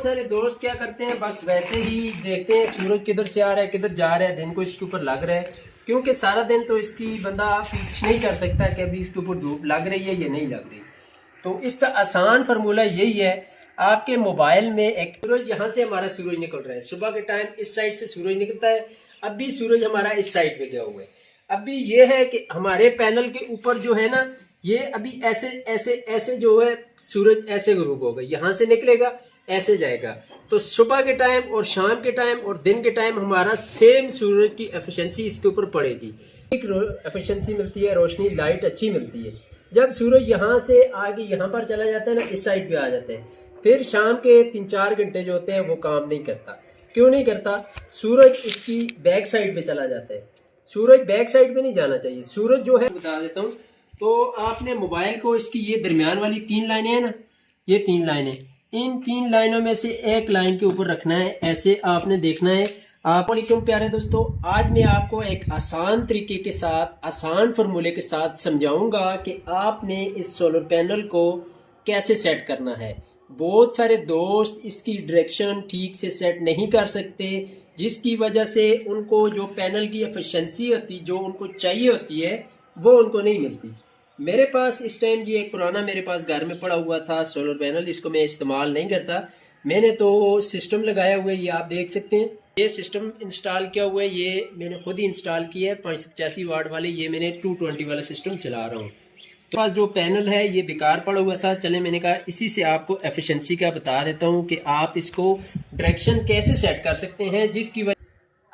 बहुत सारे दोस्त क्या करते हैं, बस वैसे ही देखते हैं सूरज किधर से आ रहा है किधर जा रहा है, दिन को इसके ऊपर लग रहा है, क्योंकि सारा दिन तो इसकी बंदा फिक्स नहीं कर सकता कि अभी इसके ऊपर धूप लग रही है या नहीं लग रही। तो इसका आसान फार्मूला यही है, आपके मोबाइल में एक सूरज, यहाँ से हमारा सूरज निकल रहा है, सुबह के टाइम इस साइड से सूरज निकलता है, अभी सूरज हमारा इस साइड पे गया हुआ है। अभी ये है कि हमारे पैनल के ऊपर जो है ना, ये अभी ऐसे ऐसे ऐसे जो है सूरज ऐसे ग्रुप होगा, यहाँ से निकलेगा ऐसे जाएगा। तो सुबह के टाइम और शाम के टाइम और दिन के टाइम हमारा सेम सूरज की एफिशिएंसी इसके ऊपर पड़ेगी, एक एफिशिएंसी मिलती है, रोशनी लाइट अच्छी मिलती है। जब सूरज यहाँ से आगे यहाँ पर चला जाता है ना, इस साइड पे आ जाते हैं, फिर शाम के 3-4 घंटे जो होते हैं वो काम नहीं करता। क्यों नहीं करता? सूरज इसकी बैक साइड पे चला जाता है। सूरज बैक साइड पे नहीं जाना चाहिए। सूरज जो है, बता देता हूँ, तो आपने मोबाइल को इसकी ये दरमियान वाली 3 लाइनें हैं ना, ये 3 लाइनें, इन 3 लाइनों में से एक लाइन के ऊपर रखना है, ऐसे आपने देखना है। वालेकुम प्यारे दोस्तों, आज मैं आपको एक आसान तरीके के साथ, आसान फार्मूले के साथ समझाऊंगा कि आपने इस सोलर पैनल को कैसे सेट करना है। बहुत सारे दोस्त इसकी डायरेक्शन ठीक से सेट नहीं कर सकते, जिसकी वजह से उनको जो पैनल की एफिशिएंसी होती, जो उनको चाहिए होती है, वो उनको नहीं मिलती। मेरे पास इस टाइम ये एक पुराना मेरे पास घर में पड़ा हुआ था सोलर पैनल, इसको मैं इस्तेमाल नहीं करता। मैंने तो सिस्टम लगाया हुआ है, ये आप देख सकते हैं, ये सिस्टम इंस्टॉल किया हुआ है, ये मैंने खुद ही इंस्टॉल किया है, 585 वाट वाले, ये मैंने 220 वाला सिस्टम चला रहा हूँ। तो पास जो पैनल है ये बेकार पड़ा हुआ था, चले मैंने कहा इसी से आपको एफिशिएंसी का बता देता हूँ कि आप इसको डायरेक्शन कैसे सेट कर सकते हैं, जिसकी वजह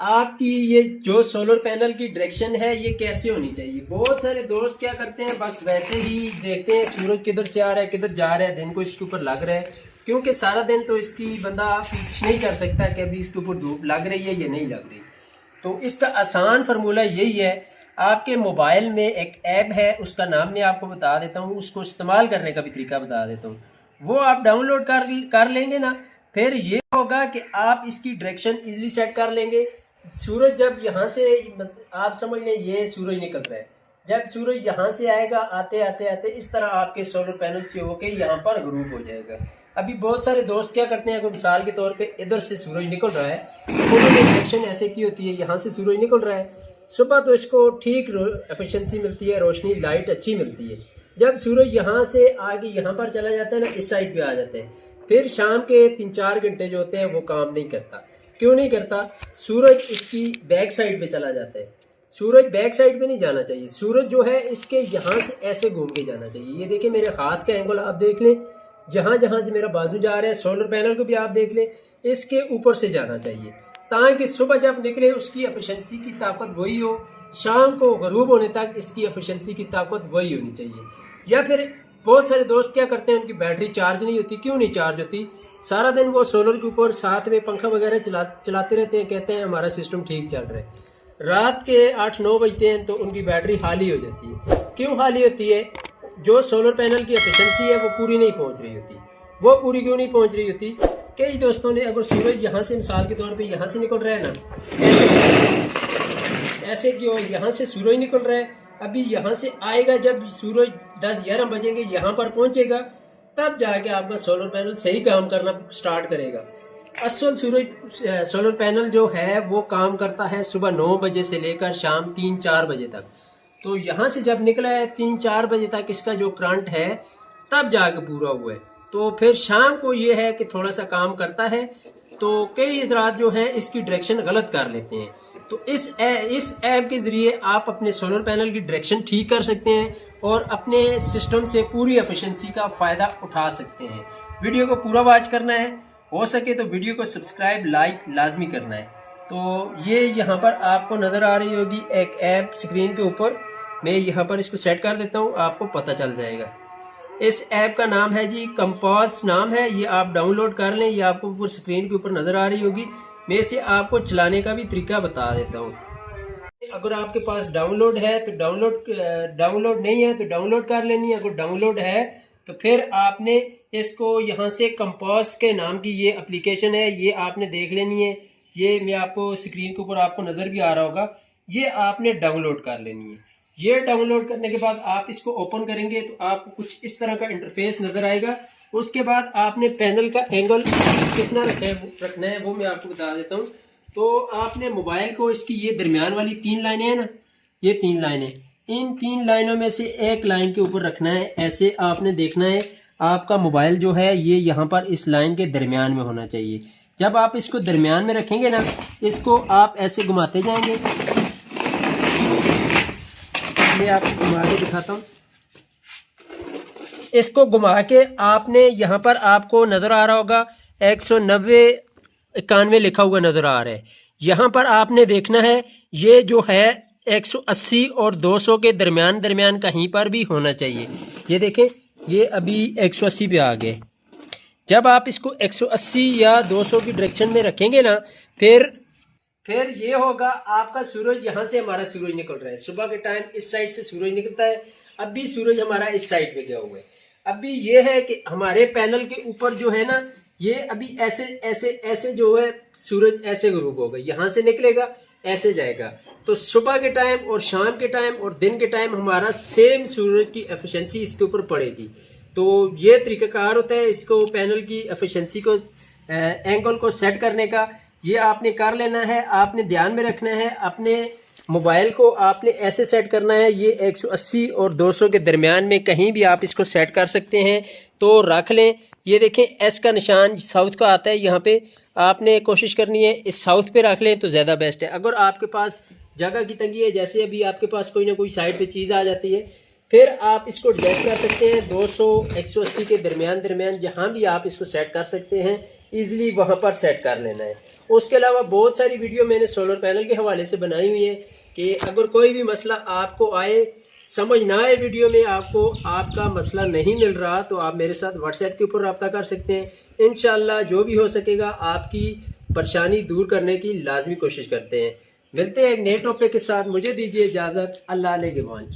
आपकी ये जो सोलर पैनल की डायरेक्शन है ये कैसे होनी चाहिए। बहुत सारे दोस्त क्या करते हैं, बस वैसे ही देखते हैं सूरज किधर से आ रहा है किधर जा रहा है, दिन को इसके ऊपर लग रहा है, क्योंकि सारा दिन तो इसकी बंदा फिक्स नहीं कर सकता कि अभी इसके ऊपर धूप लग रही है या नहीं लग रही। तो इसका आसान फार्मूला यही है, आपके मोबाइल में एक ऐप है, उसका नाम मैं आपको बता देता हूँ, उसको इस्तेमाल करने का भी तरीका बता देता हूँ। वो आप डाउनलोड कर लेंगे ना, फिर ये होगा कि आप इसकी डायरेक्शन इजीली सेट कर लेंगे। सूरज जब यहाँ से, आप समझ लें ये सूरज निकल रहा है, जब सूरज यहाँ से आएगा, आते आते आते इस तरह आपके सोलर पैनल से होके यहाँ पर ग्रुप हो जाएगा। अभी बहुत सारे दोस्त क्या करते हैं, अगर मिसाल के तौर पे इधर से सूरज निकल रहा है, उन्होंने डायरेक्शन ऐसे की होती है, यहाँ से सूरज निकल रहा है, सुबह तो इसको ठीक एफिशिएंसी मिलती है, रोशनी लाइट अच्छी मिलती है। जब सूरज यहाँ से आगे यहाँ पर चला जाता है ना, इस साइड पे आ जाते हैं, फिर शाम के 3-4 घंटे जो होते हैं वो काम नहीं करता। क्यों नहीं करता? सूरज इसकी बैक साइड पे चला जाता है। सूरज बैक साइड पे नहीं जाना चाहिए। सूरज जो है इसके यहाँ से ऐसे घूम के जाना चाहिए। ये देखिए मेरे हाथ का एंगल आप देख लें, जहाँ जहाँ से मेरा बाजू जा रहा है, सोलर पैनल को भी आप देख लें, इसके ऊपर से जाना चाहिए, ताकि सुबह जब निकले उसकी एफिशिएंसी की ताकत वही हो, शाम को गरूब होने तक इसकी एफिशिएंसी की ताकत वही होनी चाहिए। या फिर बहुत सारे दोस्त क्या करते हैं, उनकी बैटरी चार्ज नहीं होती। क्यों नहीं चार्ज होती? सारा दिन वो सोलर के ऊपर साथ में पंखा वगैरह चलाते रहते हैं, कहते हैं हमारा सिस्टम ठीक चल रहा है। रात के 8-9 बजते हैं तो उनकी बैटरी खाली हो जाती है। क्यों खाली होती है? जो सोलर पैनल की एफिशिएंसी है वो पूरी नहीं पहुंच रही होती। वो पूरी क्यों नहीं पहुंच रही होती? कई दोस्तों ने, अगर सूरज यहाँ से मिसाल के तौर पे यहाँ से निकल रहा है ना, ऐसे क्यों, यहाँ से सूरज निकल रहा है, अभी यहाँ से आएगा, जब सूरज 10-11 बजेंगे यहाँ पर पहुंचेगा, तब जाके आपका सोलर पैनल सही काम करना स्टार्ट करेगा। असल सोलर पैनल जो है वो काम करता है सुबह 9 बजे से लेकर शाम 3-4 बजे तक। तो यहाँ से जब निकला है 3-4 बजे तक इसका जो करंट है, तब जाके पूरा हुआ है। तो फिर शाम को ये है कि थोड़ा सा काम करता है, तो कई रात जो है इसकी डायरेक्शन गलत कर लेते हैं। तो इस ऐप के जरिए आप अपने सोलर पैनल की डायरेक्शन ठीक कर सकते हैं और अपने सिस्टम से पूरी एफिशिएंसी का फ़ायदा उठा सकते हैं। वीडियो को पूरा वॉच करना है, हो सके तो वीडियो को सब्सक्राइब लाइक लाजमी करना है। तो ये यहाँ पर आपको नज़र आ रही होगी एक ऐप स्क्रीन के ऊपर, मैं यहाँ पर इसको सेट कर देता हूँ, आपको पता चल जाएगा। इस ऐप का नाम है जी कंपास नाम है, ये आप डाउनलोड कर लें, ये आपको ऊपर स्क्रीन के ऊपर नज़र आ रही होगी। मैं इसे आपको चलाने का भी तरीका बता देता हूँ। अगर आपके पास डाउनलोड है तो डाउनलोड नहीं है तो डाउनलोड कर लेनी है। अगर डाउनलोड है तो फिर आपने इसको यहाँ से कंपास के नाम की ये एप्लीकेशन है, ये आपने देख लेनी है। ये मैं आपको स्क्रीन के ऊपर आपको नज़र भी आ रहा होगा, ये आपने डाउनलोड कर लेनी है। ये डाउनलोड करने के बाद आप इसको ओपन करेंगे तो आपको कुछ इस तरह का इंटरफेस नज़र आएगा। उसके बाद आपने पैनल का एंगल कितना रखना है वो मैं आपको बता देता हूँ। तो आपने मोबाइल को इसकी ये दरमियान वाली 3 लाइनें हैं ना, ये 3 लाइनें, इन 3 लाइनों में से एक लाइन के ऊपर रखना है। ऐसे आपने देखना है आपका मोबाइल जो है ये यहाँ पर इस लाइन के दरमियान में होना चाहिए। जब आप इसको दरमियान में रखेंगे ना, इसको आप ऐसे घुमाते जाएंगे। मैं आपको घुमा के दिखाता हूँ। इसको घुमा के आपने यहाँ पर आपको नज़र आ रहा होगा 190 91 लिखा हुआ नज़र आ रहा है। यहाँ पर आपने देखना है ये जो है 180 और 200 के दरमियान कहीं पर भी होना चाहिए। ये देखें, ये अभी 180 पे आ गए। जब आप इसको 180 या 200 की डायरेक्शन में रखेंगे ना, फिर ये होगा आपका सूरज, यहाँ से हमारा सूरज निकल रहा है। सुबह के टाइम इस साइड से सूरज निकलता है, अब भी सूरज हमारा इस साइड पे गया हुआ है। अभी ये है कि हमारे पैनल के ऊपर जो है ना, ये अभी ऐसे ऐसे ऐसे जो है सूरज ऐसे ग्रुप होगा, यहाँ से निकलेगा ऐसे जाएगा। तो सुबह के टाइम और शाम के टाइम और दिन के टाइम हमारा सेम सूरज की एफिशिएंसी इसके ऊपर पड़ेगी। तो ये तरीकाकार होता है इसको पैनल की एफिशिएंसी को एंगल को सेट करने का। ये आपने कर लेना है, आपने ध्यान में रखना है। अपने मोबाइल को आपने ऐसे सेट करना है, ये 180 और 200 के दरमियान में कहीं भी आप इसको सेट कर सकते हैं। तो रख लें। ये देखें एस का निशान साउथ का आता है, यहाँ पे आपने कोशिश करनी है इस साउथ पे रख लें तो ज़्यादा बेस्ट है। अगर आपके पास जगह की तंगी है, जैसे अभी आपके पास कोई ना कोई साइड पे चीज़ आ जाती है, फिर आप इसको एडजस्ट कर सकते हैं 200 180 के दरमियान जहाँ भी आप इसको सेट कर सकते हैं, ईजिली वहाँ पर सेट कर लेना है। उसके अलावा बहुत सारी वीडियो मैंने सोलर पैनल के हवाले से बनाई हुई है कि अगर कोई भी मसला आपको आए, समझ ना आए, वीडियो में आपको आपका मसला नहीं मिल रहा, तो आप मेरे साथ व्हाट्सएप के ऊपर रब्ता कर सकते हैं। इंशाल्लाह जो भी हो सकेगा आपकी परेशानी दूर करने की लाजमी कोशिश करते हैं। मिलते हैं एक नए टॉपिक के साथ, मुझे दीजिए इजाज़त। अल्लाह ने गिवान।